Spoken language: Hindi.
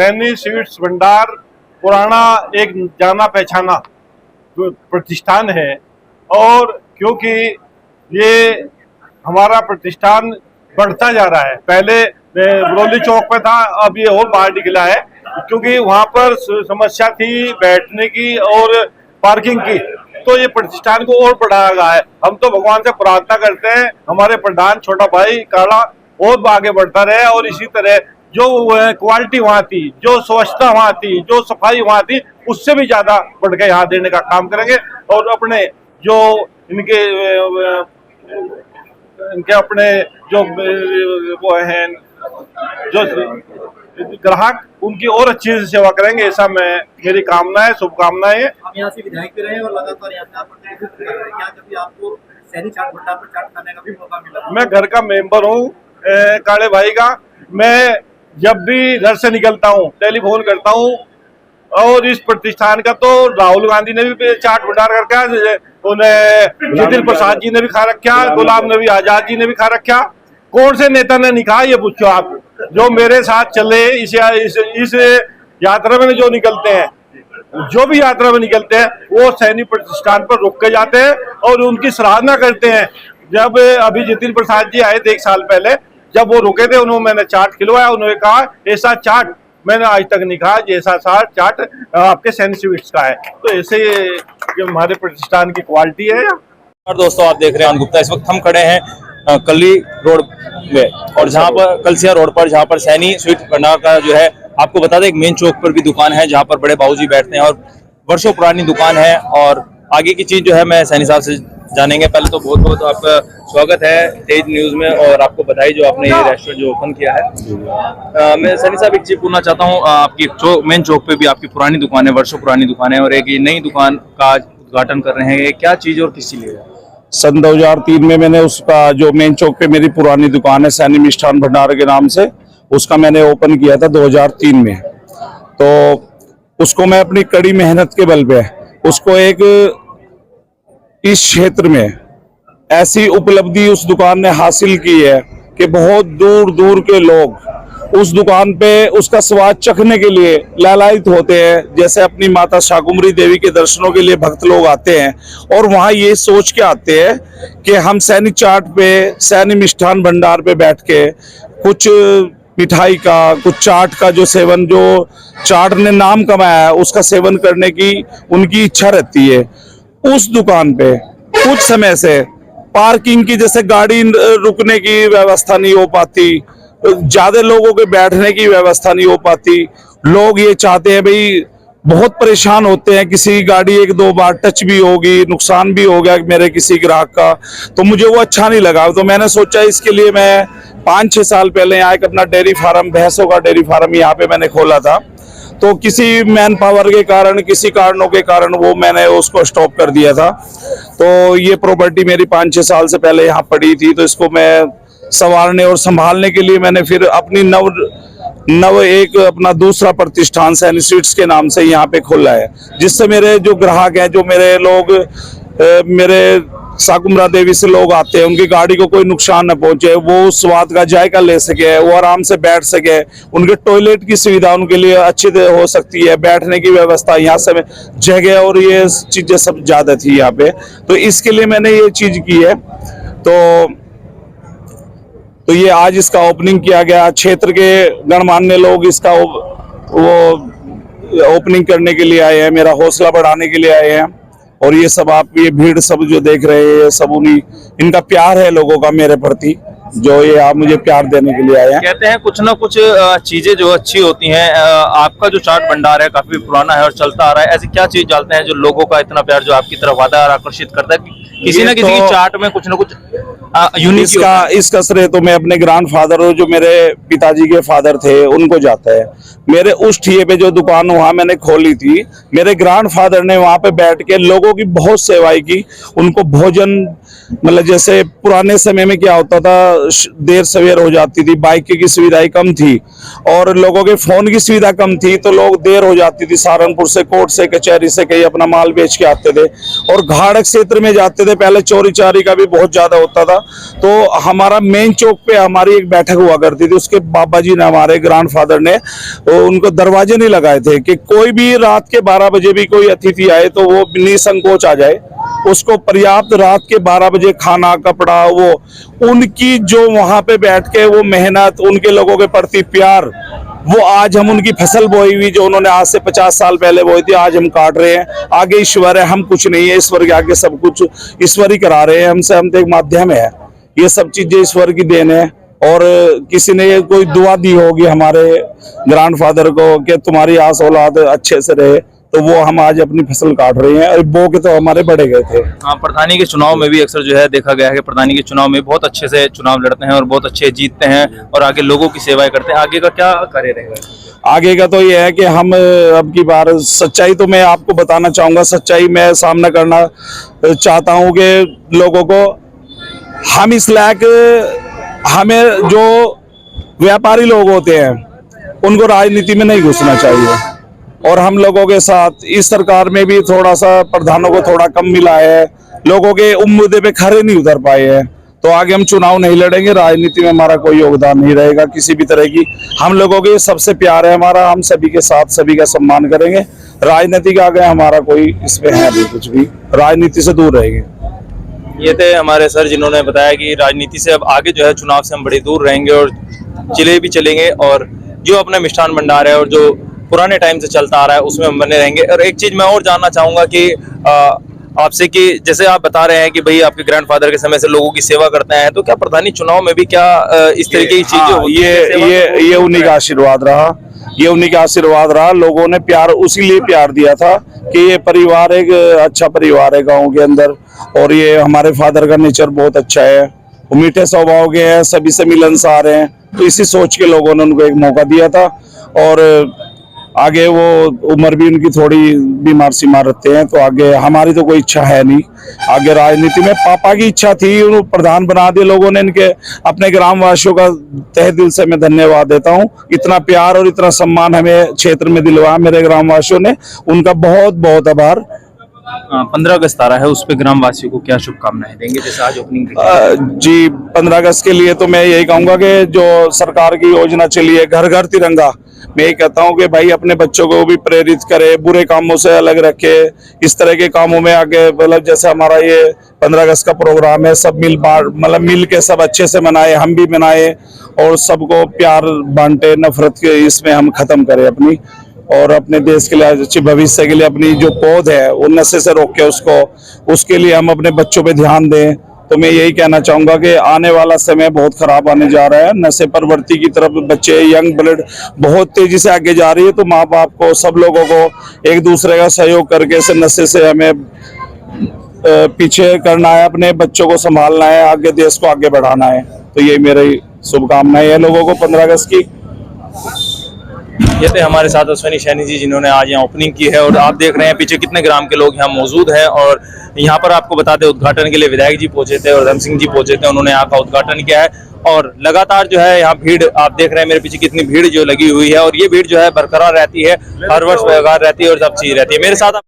सैनी स्वीट्स भंडार पुराना एक जाना पहचाना प्रतिष्ठान है, और क्योंकि ये हमारा प्रतिष्ठान बढ़ता जा रहा है, पहले बरौली चौक पे था, अब ये और बाहर निकला है, क्योंकि वहाँ पर समस्या थी बैठने की और पार्किंग की, तो ये प्रतिष्ठान को और बढ़ाया गया है। हम तो भगवान से प्रार्थना करते हैं हमारे प्रधान छोटा भाई काला और आगे बढ़ता रहे, और इसी तरह जो क्वालिटी वहाँ थी, जो स्वच्छता वहाँ थी, जो सफाई वहाँ थी, उससे भी ज्यादा बढ़ के यहाँ देने का काम करेंगे। और अपने जो इनके अपने जो वो हैं जो ग्राहक, उनकी और अच्छी से सेवा करेंगे, ऐसा मेरी कामना है, शुभकामनाएं है। आप यहाँ से विधायक भी रहे और लगातार यहाँ पर क्या कभी आपको सैनी चाट भंडार पर चाट खाने का भी मौका मिला? मैं घर का मेंबर हूँ काले भाई का। मैं जब भी घर से निकलता हूँ टेलीफोन करता हूँ, और इस प्रतिष्ठान का तो राहुल गांधी ने भी चाट भंडार करके, उन्हें जितिन प्रसाद जी ने भी खा रखा, गुलाम नबी आजाद जी ने भी खा रखा, कौन से नेता ने नहीं खा, ये पूछो आप। जो मेरे साथ चले इस यात्रा में जो निकलते हैं, जो भी यात्रा में निकलते हैं, वो सैनी प्रतिष्ठान पर रुक के जाते हैं और उनकी सराहना करते हैं। जब अभी जितिन प्रसाद जी आए थे 1 साल पहले, जब वो रुके थे, उन्होंने मैंने चाट खिलवाया, उन्होंने कहा ऐसा चाट मैंने आज तक नहीं कहा जैसा चाट आपके सैनी स्वीट्स का है। तो ऐसे हमारे प्रतिष्ठान की क्वालिटी है। और दोस्तों, आप देख रहे हैं गुप्ता, इस वक्त हम खड़े हैं कली रोड में, और जहां पर कलसिया रोड पर, जहां पर सैनी स्वीट भंडार का जो है, आपको बता दें एक मेन चौक पर भी दुकान है जहां पर बड़े बाबूजी बैठते हैं, और वर्षों पुरानी दुकान है। और आगे की चीज जो है मैं सैनी साहब से जानेंगे। पहले तो बहुत बहुत आपका स्वागत है तेज न्यूज में, और आपको बधाई जो आपने ये रेस्टोरेंट जो ओपन किया है। मैं सैनी साहब एक चीज पूछना चाहता हूँ, आपकी मेन चौक पे भी आपकी पुरानी दुकान है, वर्षों पुरानी दुकान है, और एक नई दुकान का उद्घाटन कर रहे हैं, ये क्या चीज और किस लिए? सन 2003 में मैंने उसका जो मेन चौक पे मेरी पुरानी दुकान है सैनी मिष्ठान भंडार के नाम से, उसका मैंने ओपन किया था 2003 में। तो उसको मैं अपनी कड़ी मेहनत के बल पे उसको एक इस क्षेत्र में ऐसी उपलब्धि उस दुकान ने हासिल की है कि बहुत दूर दूर के लोग उस दुकान पे उसका स्वाद चखने के लिए लालायित होते हैं। जैसे अपनी माता शाकुंभरी देवी के दर्शनों के लिए भक्त लोग आते हैं, और वहाँ ये सोच के आते हैं कि हम सैनी चाट पे, सैनी मिष्ठान भंडार पे बैठ के कुछ मिठाई का, कुछ चाट का जो सेवन, जो चाट ने नाम कमाया है, उसका सेवन करने की उनकी इच्छा रहती है। उस दुकान पे कुछ समय से पार्किंग की, जैसे गाड़ी रुकने की व्यवस्था नहीं हो पाती, ज्यादा लोगों के बैठने की व्यवस्था नहीं हो पाती। लोग ये चाहते हैं, भाई बहुत परेशान होते हैं, किसी गाड़ी 1-2 बार टच भी होगी, नुकसान भी हो गया मेरे किसी ग्राहक का, तो मुझे वो अच्छा नहीं लगा। तो मैंने सोचा इसके लिए मैं 5-6 साल पहले यहाँ एक अपना डेयरी फार्म, भैंसों का डेयरी फार्म यहाँ पे मैंने खोला था। तो किसी मैन पावर के कारण, किसी कारणों के कारण वो मैंने उसको स्टॉप कर दिया था। तो ये प्रॉपर्टी मेरी 5-6 साल से पहले यहाँ पड़ी थी, तो इसको मैं संवारने और संभालने के लिए मैंने फिर अपनी नव एक अपना दूसरा प्रतिष्ठान सैनी स्वीट्स के नाम से यहाँ पे खोला है, जिससे मेरे जो ग्राहक हैं, जो मेरे लोग, मेरे शाकुंभरा देवी से लोग आते हैं, उनकी गाड़ी को कोई नुकसान न पहुंचे, वो स्वाद का जायका ले सके, वो आराम से बैठ सके, उनके टॉयलेट की सुविधा उनके लिए अच्छी हो सकती है, बैठने की व्यवस्था, यहाँ से जगह और ये चीजें सब ज्यादा थी यहाँ पे। तो इसके लिए मैंने ये चीज की है। तो ये आज इसका ओपनिंग किया गया। क्षेत्र के गणमान्य लोग इसका वो ओपनिंग करने के लिए आए हैं, मेरा हौसला बढ़ाने के लिए आए हैं। और ये सब आप ये भीड़ सब जो देख रहे हैं, सब उन्हीं, इनका प्यार है लोगों का मेरे प्रति, जो ये आप मुझे प्यार देने के लिए आए हैं। कहते हैं कुछ ना कुछ चीजें जो अच्छी होती हैं। आपका जो चाट भंडार है काफी पुराना है और चलता आ रहा है, ऐसी क्या चीज डालते हैं जो लोगों का इतना प्यार जो आपकी तरफ आधा आकर्षित करता है? किसी न किसी की चाट में कुछ ना कुछ यूनिक। इसका श्रेय तो मैं अपने ग्रैंडफादर और जो मेरे पिताजी के फादर थे उनको जाता है। मेरे उस ठिये पे जो दुकान वहां मैंने खोली थी, मेरे ग्रैंडफादर ने वहां पे बैठ के लोगों की बहुत सेवाई की, उनको भोजन मतलब जैसे पुराने समय में क्या होता था, देर सवेर हो जाती थी, बाइक की सुविधाएं कम थी और लोगों के फोन की सुविधा कम थी, तो लोग देर हो जाती थी, सहारनपुर से, कोर्ट से, कचहरी से कहीं अपना माल बेच के आते थे और घाट क्षेत्र में जाते थे। पहले चोरी चारी का भी बहुत ज्यादा होता था। तो हमारा मेन चौक पे हमारी एक बैठक हुआ करती थी, उसके बाबा जी ने, हमारे ग्रैंडफादर ने, उनको दरवाजे नहीं लगाए थे कि कोई भी रात के 12 बजे भी कोई अतिथि आए तो वो निसंकोच आ जाए, उसको पर्याप्त रात के 12 बजे खाना, कपड़ा, वो उनकी जो वहां पे बैठ के वो मेहनत, उनके लोगों के प्रति प्यार, वो आज हम उनकी फसल बोई हुई जो उन्होंने आज से 50 साल पहले बोई थी, आज हम काट रहे हैं। आगे ईश्वर है, हम कुछ नहीं है, ईश्वर के आगे सब कुछ ईश्वर ही करा रहे हैं हमसे, हम तो एक माध्यम है। ये सब चीजें ईश्वर की देन है। और किसी ने कोई दुआ दी होगी हमारे ग्रैंडफादर को कि तुम्हारी आस औलाद अच्छे से रहे, तो वो हम आज अपनी फसल काट रहे हैं और बो के तो हमारे बड़े गए थे। हाँ, प्रधानी के चुनाव में भी अक्सर जो है देखा गया है कि प्रधानी के चुनाव में बहुत अच्छे से चुनाव लड़ते हैं और बहुत अच्छे जीतते हैं और आगे लोगों की सेवाएं करते हैं। आगे का क्या कार्य रहेगा? आगे का तो ये है कि हम अब की बार सच्चाई तो मैं आपको बताना चाहूंगा, सच्चाई मैं सामना करना चाहता हूं कि लोगों को हम इस लायक, हमें जो व्यापारी लोग होते हैं उनको राजनीति में नहीं घुसना चाहिए। और हम लोगों के साथ इस सरकार में भी थोड़ा सा प्रधानों को थोड़ा कम मिला है, लोगों के मुद्दे पे खड़े नहीं उतर पाए हैं, तो आगे हम चुनाव नहीं लड़ेंगे, राजनीति में हमारा कोई योगदान नहीं रहेगा किसी भी तरह की। हम लोगों के सबसे प्यार है हमारा, हम सभी के साथ सभी का सम्मान करेंगे। राजनीति के आगे हमारा कोई इसमें है नहीं, कुछ भी राजनीति से दूर रहेंगे। ये थे हमारे सर जिन्होंने बताया कि राजनीति से अब आगे जो है चुनाव से हम बड़ी दूर रहेंगे और चले भी चलेंगे और जो अपना मिष्ठान भंडार है और जो पुराने टाइम से चलता आ रहा है उसमें हम बने रहेंगे। और एक चीज मैं और जानना चाहूंगा कि आपसे कि जैसे आप बता रहे हैं कि भाई आपके ग्रैंडफादर के समय से लोगों की सेवा करते हैं, तो क्या प्रधानी चुनाव में भी क्या इस तरीके की चीजें होती हैं? ये उन्हीं का आशीर्वाद रहा, ये उन्हीं का आशीर्वाद रहा। लोगों ने प्यार उसी लिए प्यार दिया था कि ये परिवार एक अच्छा परिवार है गाँव के अंदर, और ये हमारे फादर का नेचर बहुत अच्छा है, वो मीठे स्वभाव के हैं, सभी से मिलनसार हैं। तो इसी सोच के लोगों ने उनको एक मौका दिया था। और आगे वो उम्र भी उनकी थोड़ी बीमार सीमार रहते हैं, तो आगे हमारी तो कोई इच्छा है नहीं आगे राजनीति में। पापा की इच्छा थी, उन्हें प्रधान बना दिए लोगों ने। इनके अपने ग्रामवासियों का तहे दिल से मैं धन्यवाद देता हूँ, इतना प्यार और इतना सम्मान हमें क्षेत्र में दिलवाया मेरे ग्रामवासियों ने, उनका बहुत बहुत आभार। 15 अगस्त आ रहा है, उस पे ग्रामवासियों को क्या शुभकामनाएं देंगे? जैसे आज ओपनिंग जी 15 अगस्त के लिए तो मैं यही कहूंगा कि जो सरकार की योजना चली है घर घर तिरंगा, मैं ये कहता हूँ कि भाई अपने बच्चों को भी प्रेरित करे, बुरे कामों से अलग रखे, इस तरह के कामों में आगे, मतलब जैसे हमारा ये 15 अगस्त का प्रोग्राम है, सब मिल के सब अच्छे से मनाए, हम भी मनाए और सबको प्यार बांटे, नफरत के इसमें हम खत्म करें अपनी, और अपने देश के लिए अच्छे भविष्य के लिए अपनी जो पौध है वो नशे से रोक के उसके लिए हम अपने बच्चों पे ध्यान दें। तो मैं यही कहना चाहूंगा कि आने वाला समय बहुत खराब आने जा रहा है, नशे प्रवृत्ति की तरफ बच्चे, यंग ब्लड बहुत तेजी से आगे जा रही है। तो माँ बाप को, सब लोगों को एक दूसरे का सहयोग करके इस नशे से हमें पीछे करना है, अपने बच्चों को संभालना है, आगे देश को आगे बढ़ाना है। तो यही मेरी शुभकामनाएं है लोगों को 15 अगस्त की। ये थे हमारे साथ अश्विनी सैनी जी जिन्होंने आज यहाँ ओपनिंग की है और आप देख रहे हैं पीछे कितने ग्राम के लोग यहाँ मौजूद हैं। और यहाँ पर आपको बता दें उद्घाटन के लिए विधायक जी पहुंचे थे और धर्म सिंह जी पहुंचे थे, उन्होंने यहाँ का उद्घाटन किया है। और लगातार जो है यहाँ भीड़ आप देख रहे हैं मेरे पीछे कितनी भीड़ जो लगी हुई है और ये भीड़ जो है बरकरार रहती है, हर वर्ष बरकरार रहती है और सब चीज रहती है। मेरे साथ